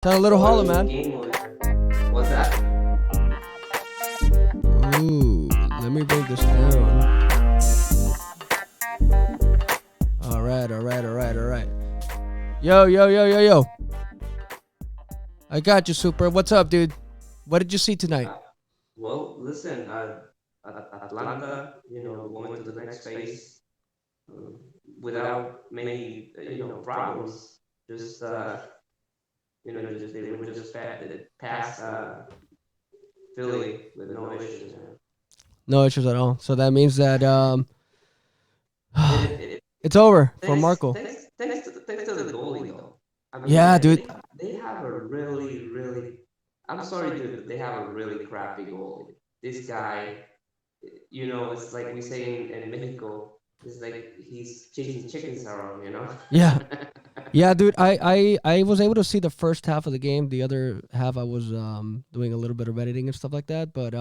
Sound a little hollow, man. Game winner. What's that? Ooh, let me break this down. All right. Yo. I got you, Super. What's up, dude? What did you see tonight? Well, listen, Atlanta, going to the next phase uh, without many, problems. Just, just they were just past Philly with no issues. No issues at all. So that means that It, it's over for thanks, Marco. thanks to the goalie though. I mean, Yeah, dude. they have a really. I'm sorry, dude, but they have a really crappy goalie. This guy, it's like we say in Mexico, it's like he's chasing chickens around. Yeah. Yeah, dude. I was able to see the first half of the game. The other half I was doing a little bit of editing and stuff like that. But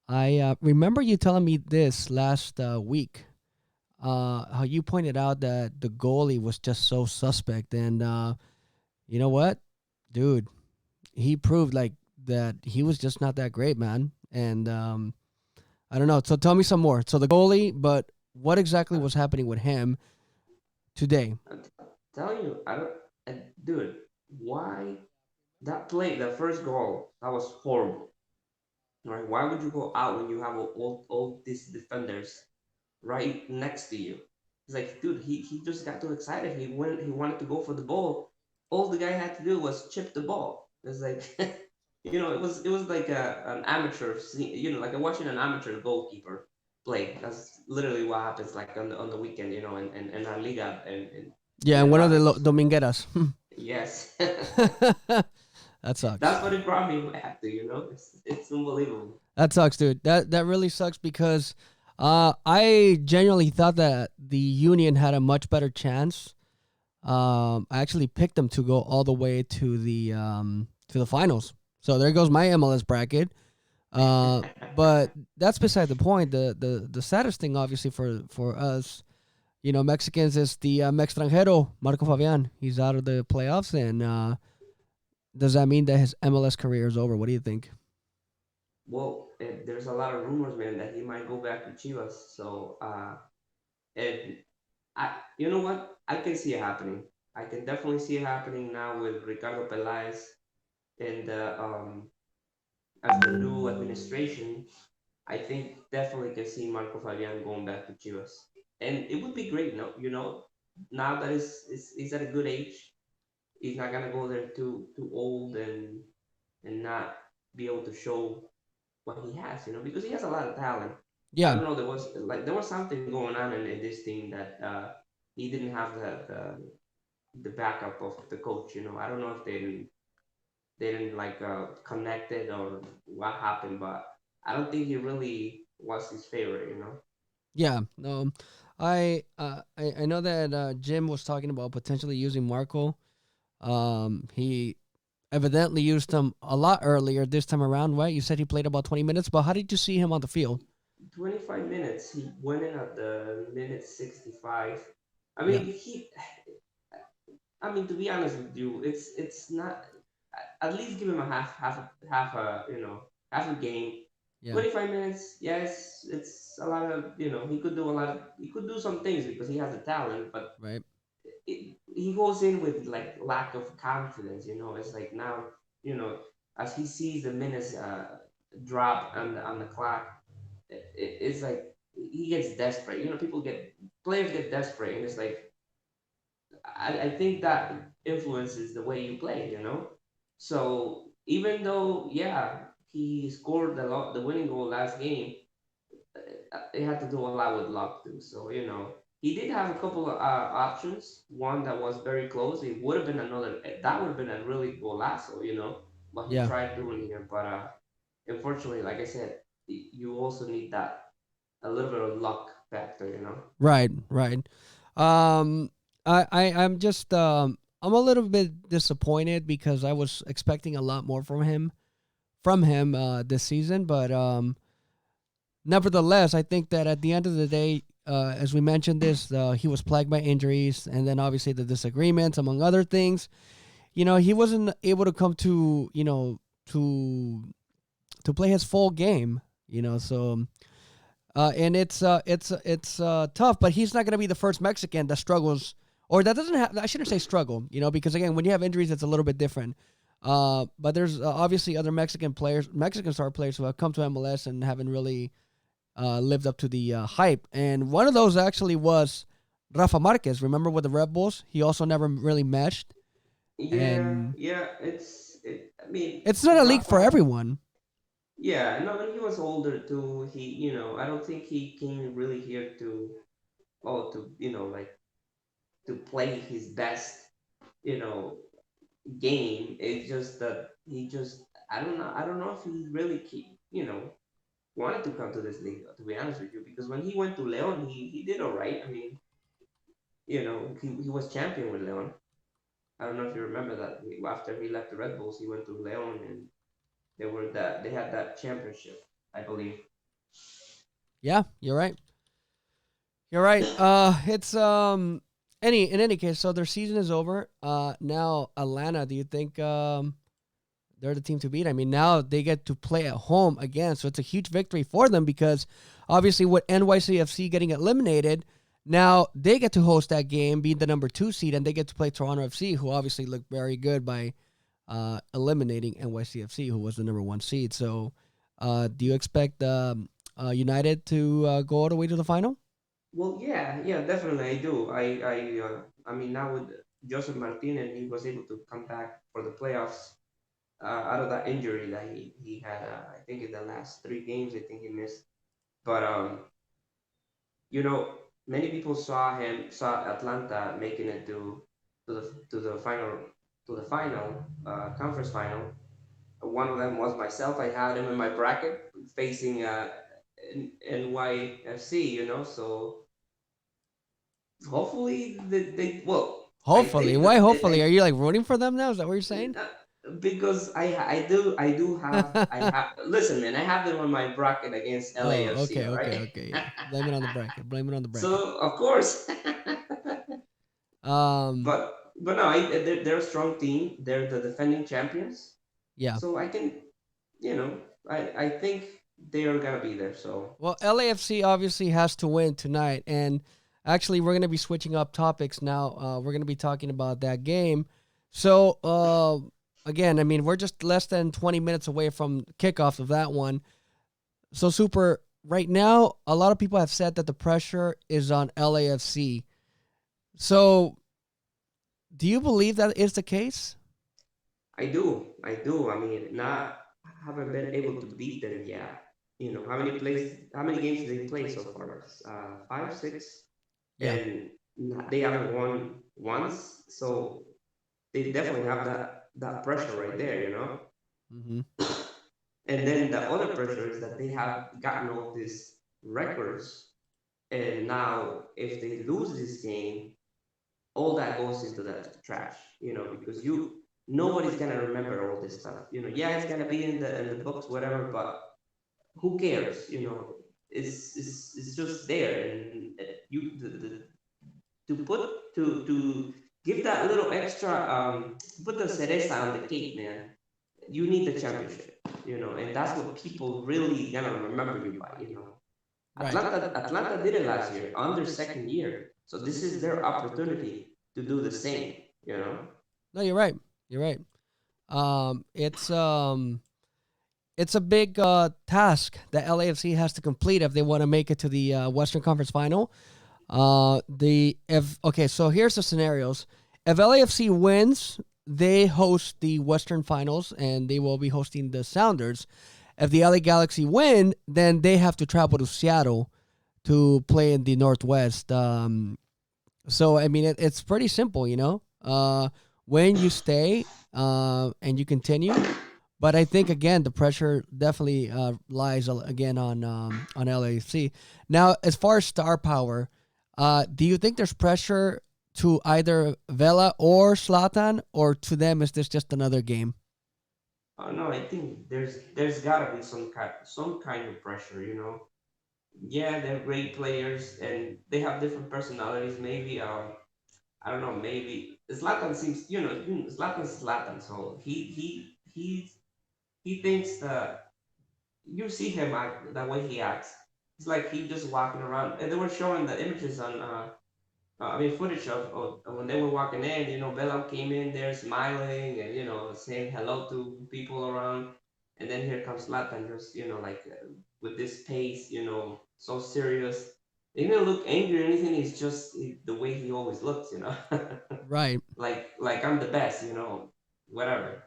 I remember you telling me this last week. How you pointed out that the goalie was just so suspect, and you know what, dude, he proved like that he was just not that great, man. And I don't know. So tell me some more. So the goalie, but what exactly was happening with him today? I'm telling you, I don't, dude, why that play, the first goal, that was horrible. Right? Why would you go out when you have all these defenders right next to you? It's like, dude, he just got too excited. He wanted to go for the ball. All the guy had to do was chip the ball. It's like, it was like an amateur, like watching an amateur goalkeeper play. That's literally what happens like on the weekend, in La Liga and Yeah, and El one of the Barrios. Domingueras. Yes, That sucks. that's what it brought me back to. It's unbelievable. That sucks, dude. That really sucks because I genuinely thought that the Union had a much better chance. I actually picked them to go all the way to the finals. So there goes my MLS bracket. But that's beside the point. The saddest thing, obviously, for us, Mexicans, is the Mextranjero Marco Fabian. He's out of the playoffs, and does that mean that his MLS career is over? What do you think? Well, there's a lot of rumors, man, that he might go back to Chivas. So, and you know what? I can see it happening. I can definitely see it happening now with Ricardo Peláez and as the new administration. I think definitely can see Marco Fabian going back to Chivas, and it would be great. No, now that he's at a good age, he's not gonna go there too old and not be able to show what he has, because he has a lot of talent. I Yeah, don't know. There was something going on in this team that he didn't have the backup of the coach. I don't know if they didn't like connect it or what happened, but I don't think he really was his favorite. yeah. No, I know that Jim was talking about potentially using Marco. He evidently used him a lot earlier this time around, right? You said he played about 20 minutes, but how did you see him on the field? 25 minutes. He went in at the minute 65. I Yeah, mean, to be honest with you, it's not. At least give him a half a game. yeah, 25 minutes. Yes, it's a lot of. He could do a lot. He could do some things because he has the talent, but right. he goes in with like lack of confidence. It's like now, you know, as he sees the minutes drop on the clock, it's like he gets desperate. Players get desperate, and it's like I think that influences the way you play. So even though, yeah, he scored the winning goal last game, it had to do a lot with luck too. So he did have a couple of options. One that was very close. It would have been another. That would have been a really golazo. What he Yeah, tried doing here, but unfortunately, like I said, you also need that a little bit of luck factor. right. Um, I'm just I'm a little bit disappointed because I was expecting a lot more from him this season, but nevertheless, I think that at the end of the day, as we mentioned this, he was plagued by injuries, and then obviously the disagreements, among other things. he wasn't able to come to to play his full game. So and it's tough, but he's not going to be the first Mexican that struggles, or that doesn't have. I shouldn't say struggle, because again, when you have injuries, it's a little bit different. But there's obviously other Mexican star players who have come to MLS and haven't really lived up to the hype. And one of those actually was Rafa Marquez. Remember with the Red Bulls, he also never really meshed, Yeah, and yeah. I mean, it's not a league for Rafa. everyone. Yeah, no, when he was older too, I don't think he came really here like to play his best, you know, game. It's just that he just, I don't know if he really, wanted to come to this league, to be honest with you, because when he went to Leon, he did all right. I mean, he was champion with Leon. I don't know if you remember that. After he left the Red Bulls, he went to Leon, and they had that championship, I believe. Yeah, you're right. You're right. It's in any case, so their season is over. Now Atlanta, do you think they're the team to beat? I mean, now they get to play at home again, so it's a huge victory for them because obviously with NYCFC getting eliminated, now they get to host that game, being the number 2 seed, and they get to play Toronto FC, who obviously looked very good by eliminating NYCFC, who was the number 1 seed. So, do you expect United to go all the way to the final? Well, yeah, yeah, definitely, I do. I mean, now with Joseph Martinez, he was able to come back for the playoffs out of that injury that he had. I think in the last 3 games, I think he missed. But you know, many people saw Atlanta making it to the final conference final. One of them was myself. I had him in my bracket facing NYFC. So hopefully they well, I Hopefully. think Why that hopefully? Are you like rooting for them now? Is that what you're saying? because I do have I have listen, man, I have them on my bracket against Oh, LAFC. okay, All okay, right. okay. Yeah. Blame it on the bracket. Blame it on the bracket. So of course. Um, But no, they're a strong team. They're the defending champions. yeah. So I can, you know, I think they are gonna be there. So Well, LAFC obviously has to win tonight, and actually, we're gonna be switching up topics now. We're gonna be talking about that game. So, again, I mean, we're just less than 20 minutes away from kickoff of that one. So, super. Right now, a lot of people have said that the pressure is on LAFC. So, do you believe that is the case? I do. I mean, not haven't been able to beat them yet. How many games did they play so far? Five, six, Yeah. and they haven't won once. So they definitely have that pressure right there. Mm-hmm. And then the other pressure is that they have gotten all these records, and now if they lose this game, all that goes into the trash. Because nobody's gonna remember all this stuff. Yeah, it's gonna be in the books, whatever, but who cares? It's just there, and you to put to give that little extra put the cereza on the cake, man. You need the championship, and that's what people really gonna remember you by. Right. Atlanta did it last year on their second year, so this is their opportunity to do the same. No, you're right. You're right. Um, it's um, it's a big task that LAFC has to complete if they want to make it to the Western Conference Final. The if okay, so here's the scenarios. If LAFC wins, they host the Western Finals, and they will be hosting the Sounders. If the LA Galaxy win, then they have to travel to Seattle to play in the Northwest. So I mean, it's pretty simple, when you stay and you continue. But I think again, the pressure definitely lies again on LAFC. Now, as far as star power, do you think there's pressure to either Vela or Slatan, or to them is this just another game? Oh no, I think there's gotta be some kind of pressure. Yeah, they're great players and they have different personalities. Maybe I don't know, maybe Zlatan seems, Zlatan's Zlatan, so he thinks that you see him act the way he acts. It's like he just walking around, and they were showing the images on footage of when they were walking in. Bella came in there smiling and saying hello to people around, and then here comes Latan, just like with this pace, so serious. He didn't look angry or anything. He's just the way he always looks. Right. like I'm the best, whatever.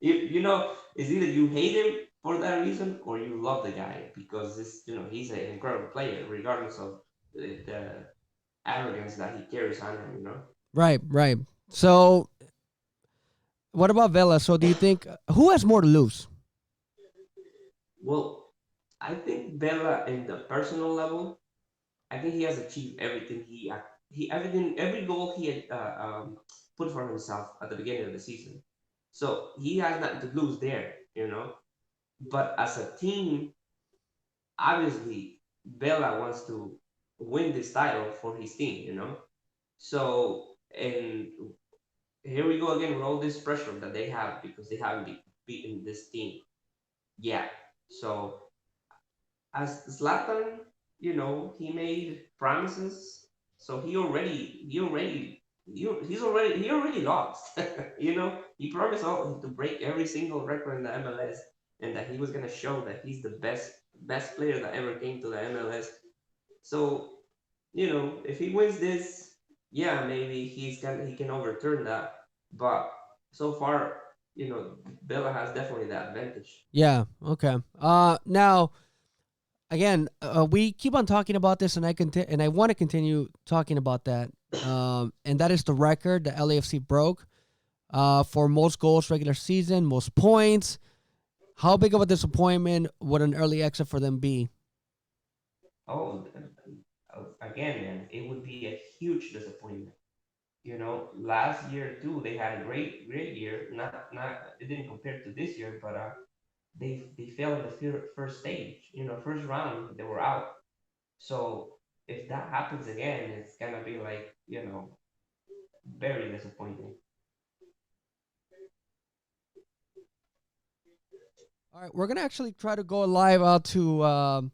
It's either you hate him for that reason or you love the guy because he's an incredible player, regardless of the arrogance that he carries on him. Right. Right. So, what about Vela? So, do you think who has more to lose? Well, I think Bella, in the personal level, I think he has achieved everything every goal he had put for himself at the beginning of the season. So he has nothing to lose there. But as a team, obviously, Bella wants to win this title for his team. So, and here we go again with all this pressure that they have because they haven't beaten this team yet. So as Zlatan, he made promises, so he already lost. He promised to break every single record in the MLS, and that he was gonna show that he's the best player that ever came to the MLS. So if he wins this, yeah, maybe he can overturn that. But so far, Bella has definitely the advantage. Yeah. Okay. Now again, we keep on talking about this, and I want to continue talking about that. And that is the record that LAFC broke for most goals regular season, most points. How big of a disappointment would an early exit for them be? Oh, again, man, it would be a huge disappointment. Last year too, they had a great year. Not it didn't compare to this year, but they fell in the first stage. First round they were out. So if that happens again, it's gonna be like very disappointing. All right, we're gonna actually try to go live out to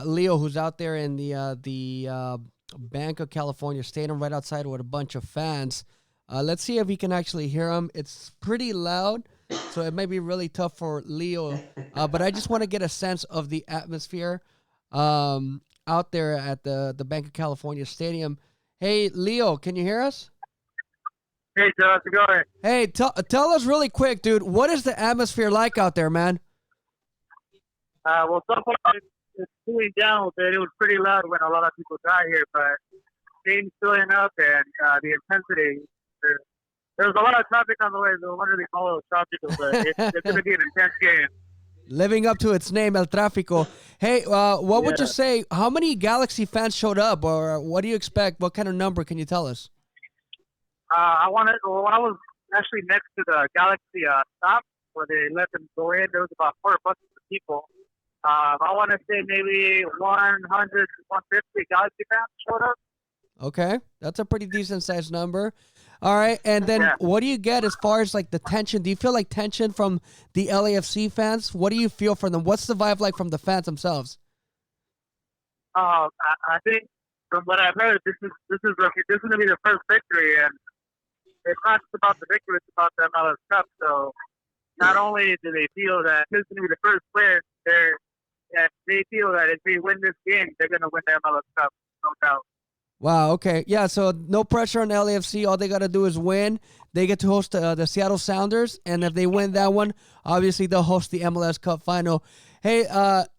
Leo, who's out there in the Bank of California Stadium right outside with a bunch of fans. Let's see if we can actually hear him. It's pretty loud, so it might be really tough for Leo. But I just want to get a sense of the atmosphere out there at the Bank of California Stadium. Hey, Leo, can you hear us? Hey, Joe, how's it going? Hey, tell us really quick, dude. What is the atmosphere like out there, man? Well, so far it's cooling down a bit. It was pretty loud when a lot of people got here, but things filling up and the intensity. There, there was a lot of traffic on the way, so I wonder if they follow the traffic, but it's going to be an intense game. Living up to its name, El Tráfico. Hey, what would you Yeah. say? How many Galaxy fans showed up, or what do you expect? What kind of number can you tell us? When I was actually next to the Galaxy stop where they let them go in, there was about 4 buses of people. I want to say maybe 100, 150 Galaxy fans showed up. Okay, that's a pretty decent sized number. All right, and then Yeah. what do you get as far as like the tension? Do you feel like tension from the LAFC fans? What do you feel from them? What's the vibe like from the fans themselves? I think from what I've heard, this is going to be the first victory, and it's not just about the victory; it's about the MLS Cup. So not only do they feel that this is going to be the first win, they feel that if they win this game, they're going to win the MLS Cup, no doubt. Wow. Okay. Yeah. So no pressure on LAFC. All they got to do is win. They get to host the Seattle Sounders, and if they win that one, obviously they'll host the MLS Cup final. Hey,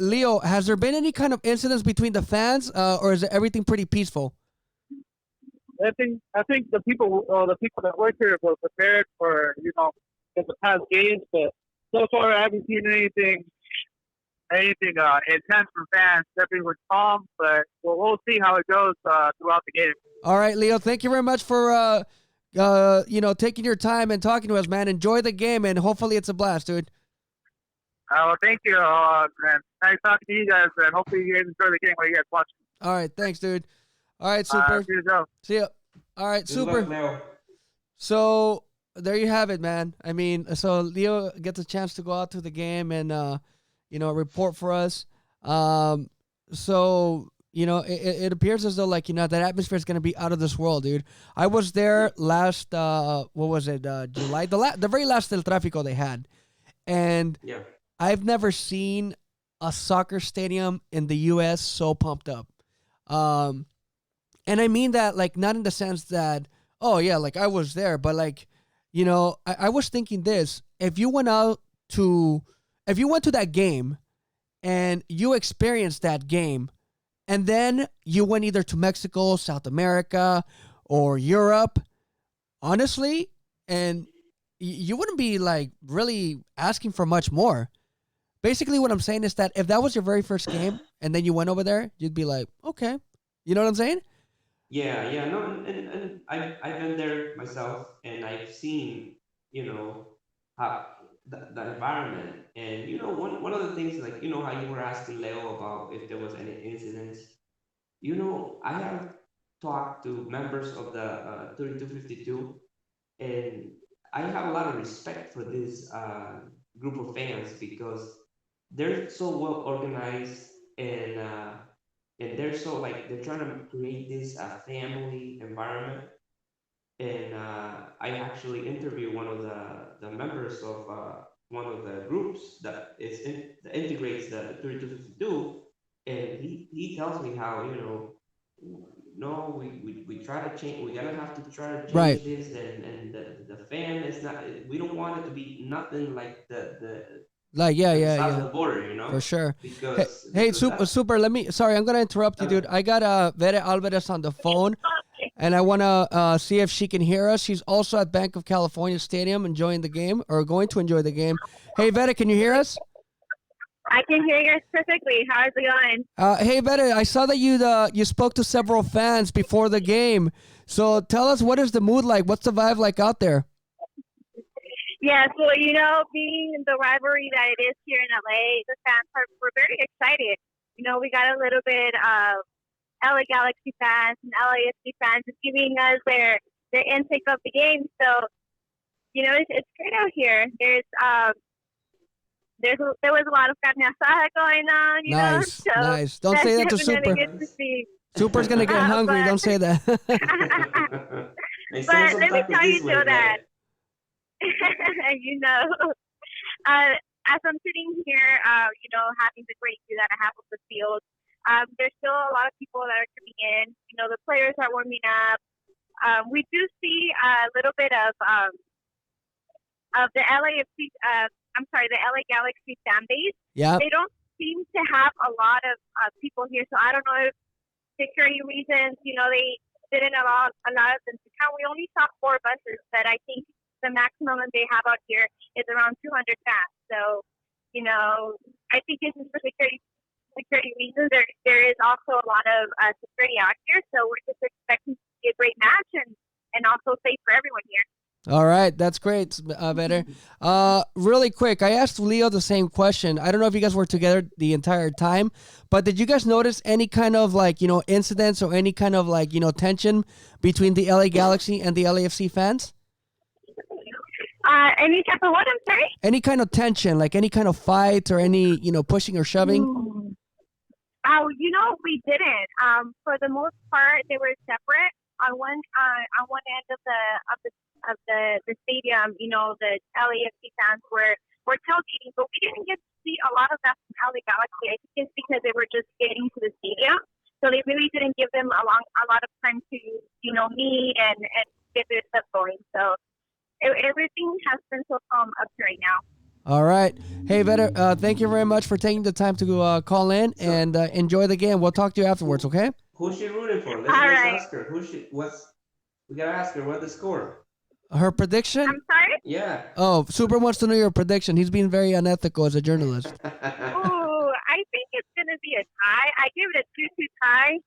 Leo, has there been any kind of incidents between the fans, or is everything pretty peaceful? I think the people that work here were prepared for in the past games, but so far I haven't seen anything intense from fans. Everything was calm, but we'll see how it goes throughout the game. All right, Leo. Thank you very much for taking your time and talking to us, man. Enjoy the game, and hopefully it's a blast, dude. Well, thank you, and nice talking to you guys, and hopefully you guys enjoy the game while you guys watch. All right, thanks, dude. All right, super. See you, Joe. See ya. All right, Good luck, super. Leo. So there you have it, man. I mean, so Leo gets a chance to go out to the game and report for us. Um, so it appears as though like that atmosphere is gonna be out of this world, dude. I was there last what was it July, the very last El Tráfico they had, and Yeah. I've never seen a soccer stadium in the U.S. so pumped up. Um, and I mean that like not in the sense that oh yeah like I was there, but like I was thinking this: to if you went to that game and you experienced that game, and then you went either to Mexico, South America, or Europe, honestly, and you wouldn't be like really asking for much more. Basically, what I'm saying is that if that was your very first game and then you went over there, you'd be like, okay, you know what I'm saying? Yeah, yeah, no, and I've been there myself, and I've seen, you know, how the environment, and one of the things, like how you were asking Leo about if there was any incidents. I have talked to members of the 3252, and I have a lot of respect for this group of fans because they're so well organized, and they're so like they're trying to create this family environment. And I actually interviewed one of the members of one of the groups that integrates the 3252, and he tells me how no, we try to change. We're gonna have to try to Right. change this, and the fan is not. We don't want it to be nothing like Like yeah, the yeah, south of yeah. the border, For sure. Hey, hey, because super, that's super. Let me. Sorry, I'm gonna interrupt you, dude. I got Vera Alvarez on the phone, and I wanna see if she can hear us. She's also at Bank of California Stadium, enjoying the game or going to enjoy the game. Hey, Vera, can you hear us? I can hear you perfectly. How's it going? Hey, Vera, I saw that you spoke to several fans before the game. So tell us, what is the mood like? What's the vibe like out there? Yeah, so being the rivalry that it is here in LA, the fans we're very excited. We got a little bit of LA Galaxy fans and LAFC fans giving us their intake of the game. So it's great out here. There was a lot of carne asada going on. Nice, So nice. Don't that's say that to definitely Super. good to see. Super's gonna get hungry. But Don't say that. they send but some let me tacos tell you, this way, Joe, that man. you know, as I'm sitting here, having the great view that I have of the field, there's still a lot of people that are coming in. The players are warming up. We do see a little bit of the LAFC, the LA Galaxy fan base. Yeah. They don't seem to have a lot of people here, so I don't know if security reasons, they didn't allow us to count. We only saw 4 buses, but I think the maximum that they have out here is around 200 fans. So, I think this is for security reasons. There is also a lot of security out here, so we're just expecting to see a great match and also safe for everyone here. All right, that's great, Vetter. Really quick, I asked Leo the same question. I don't know if you guys were together the entire time, but did you guys notice any kind of incidents or any kind of tension between the LA Galaxy and the LAFC fans? Any type of what? I'm sorry? Any kind of tension, like any kind of fight or any pushing or shoving? Oh, we didn't. For the most part, they were separate. On one end of the stadium, the LAFC fans were tailgating, but we didn't get to see a lot of that from LA Galaxy. I think it's because they were just getting to the stadium, so they really didn't give them a lot of time to meet and get their stuff going. So everything has been so calm up to right now. All right. Hey, Vetter, thank you very much for taking the time to call in and enjoy the game. We'll talk to you afterwards, okay? Who's she rooting for? Let's ask her. We gotta ask her what's the score. Her prediction? I'm sorry? Yeah. Oh, Super wants to know your prediction. He's being very unethical as a journalist. Ooh, I think it's going to be a tie. I give it a 2-2 tie.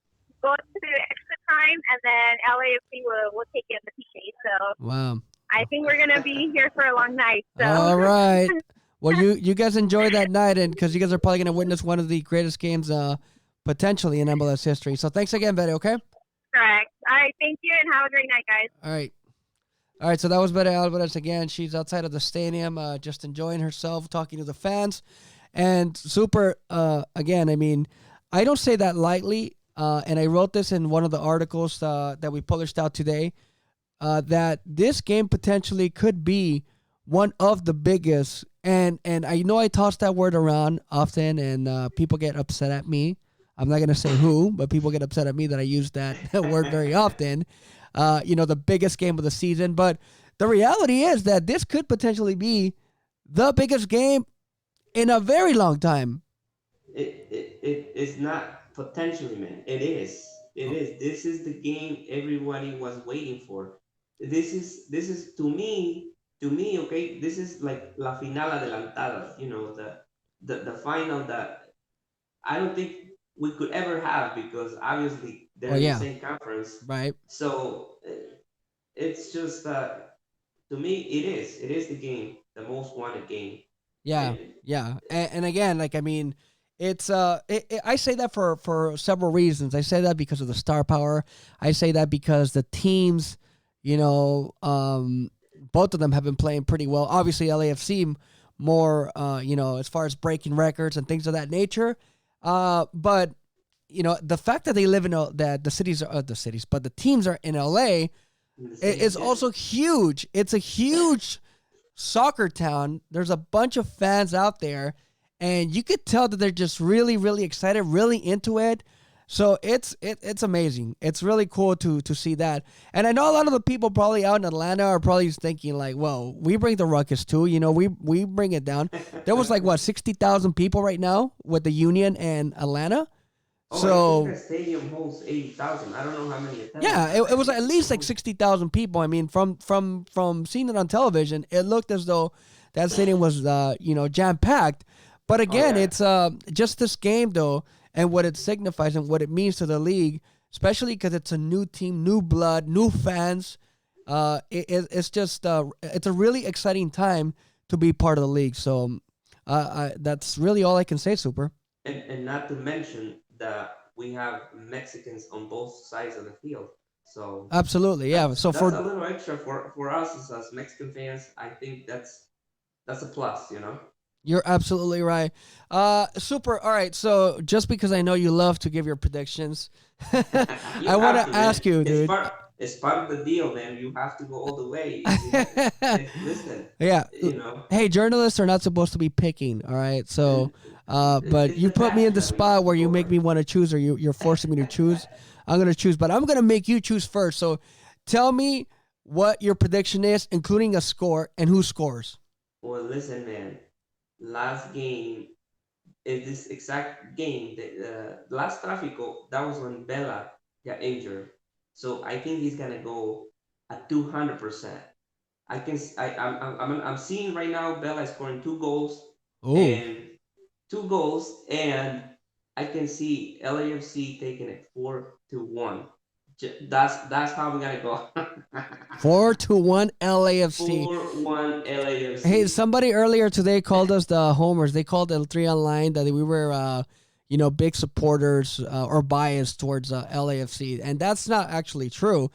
Go to extra time, and then LAFC will take it in the PK. So Wow. I think we're going to be here for a long night. So. All right. Well, you guys enjoy that night, and because you guys are probably going to witness one of the greatest games potentially in MLS history. So thanks again, Betty, okay? correct. All right, thank you, and have a great night, guys. All right. All right, so that was Beta Alvarez again. She's outside of the stadium, just enjoying herself, talking to the fans. And super, again, I mean, I don't say that lightly, and I wrote this in one of the articles that we published out today, that this game potentially could be one of the biggest. And I know I toss that word around often, and people get upset at me. I'm not going to say who, but people get upset at me that I use that word very often. The biggest game of the season. But the reality is that this could potentially be the biggest game in a very long time. It is not potentially, man. It is. It is. This is the game everybody was waiting for. This is to me, okay, this is like la final adelantada, the final that I don't think we could ever have, because obviously they're in the same conference. Right. So it's just to me, it is the game, the most wanted game. Yeah, yeah, and again, like, I mean, it's I say that for several reasons. I say that because of the star power. I say that because the teams, both of them have been playing pretty well. Obviously, LAFC more, as far as breaking records and things of that nature. But the fact that they live in that the teams are in LA is also huge. It's a huge soccer town. There's a bunch of fans out there, and you could tell that they're just really, really excited, really into it. So it's amazing. It's really cool to see that. And I know a lot of the people probably out in Atlanta are probably thinking like, well, we bring the ruckus too. We bring it down. There was 60,000 people right now with the Union and Atlanta. So I think the stadium holds 80,000. I don't know how many attendance. Yeah, it was at least 60,000 people. I mean, from seeing it on television, it looked as though that stadium was jam packed. But again, it's just this game though, and what it signifies and what it means to the league, especially because it's a new team, new blood, new fans. It's just it's a really exciting time to be part of the league. So that's really all I can say, Super. And not to mention that we have Mexicans on both sides of the field. So absolutely, yeah. So that's a little extra for us as Mexican fans. I think that's a plus, You're absolutely right. Super. All right. So just because I know you love to give your predictions, I want to ask you, dude. It's part of the deal, man. You have to go all the way. Listen. Yeah. Hey, journalists are not supposed to be picking. All right. So, but you put me in the spot where you make me want to choose, or you're forcing me to choose. I'm going to choose, but I'm going to make you choose first. So tell me what your prediction is, including a score and who scores. Well, listen, man. Last game is this exact game. The last Tráfico, that was when Bella got injured. So I think he's gonna go at 200%. I'm seeing right now Bella is scoring 2 goals. Ooh. And 2 goals, and I can see LAFC taking it 4-1. That's how we're gonna go. 4-1 LAFC. 4-1 LAFC. Hey, somebody earlier today called us the homers. They called El Tri Online that we were, big supporters or biased towards LAFC, and that's not actually true.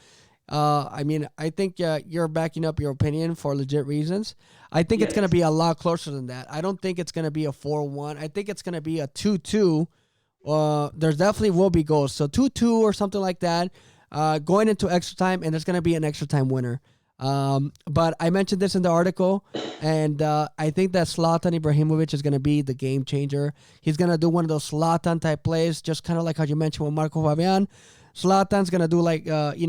I mean, I think you're backing up your opinion for legit reasons. I think it's going to be a lot closer than that. I don't think it's going to be a 4-1. I think it's going to be a 2-2. There definitely will be goals. So 2-2 or something like that. Going into extra time, and there's going to be an extra time winner. But I mentioned this in the article, and I think that Zlatan Ibrahimovic is going to be the game changer. He's going to do one of those Zlatan type plays, just kind of like how you mentioned with Marco Fabian. Zlatan's going to do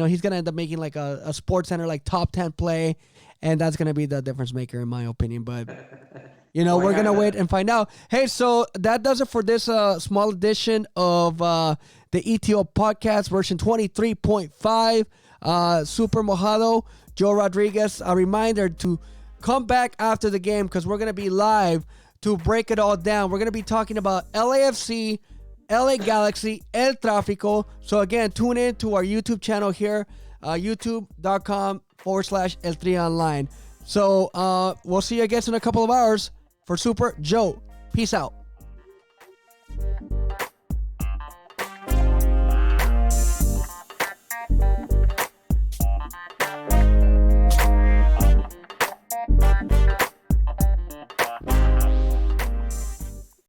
he's going to end up making like a Sports Center like top 10 play, and that's going to be the difference maker in my opinion. But we're going to wait and find out. Hey, so that does it for this small edition of the Eto Podcast version 23.5. Super Mojado, Joe Rodriguez. A reminder to come back after the game because we're going to be live to break it all down. We're going to be talking about LAFC, LA Galaxy, El Tráfico. So again, tune in to our YouTube channel here, youtube.com/El Tri Online. So we'll see you, I guess, in a couple of hours. For Super, Joe, peace out.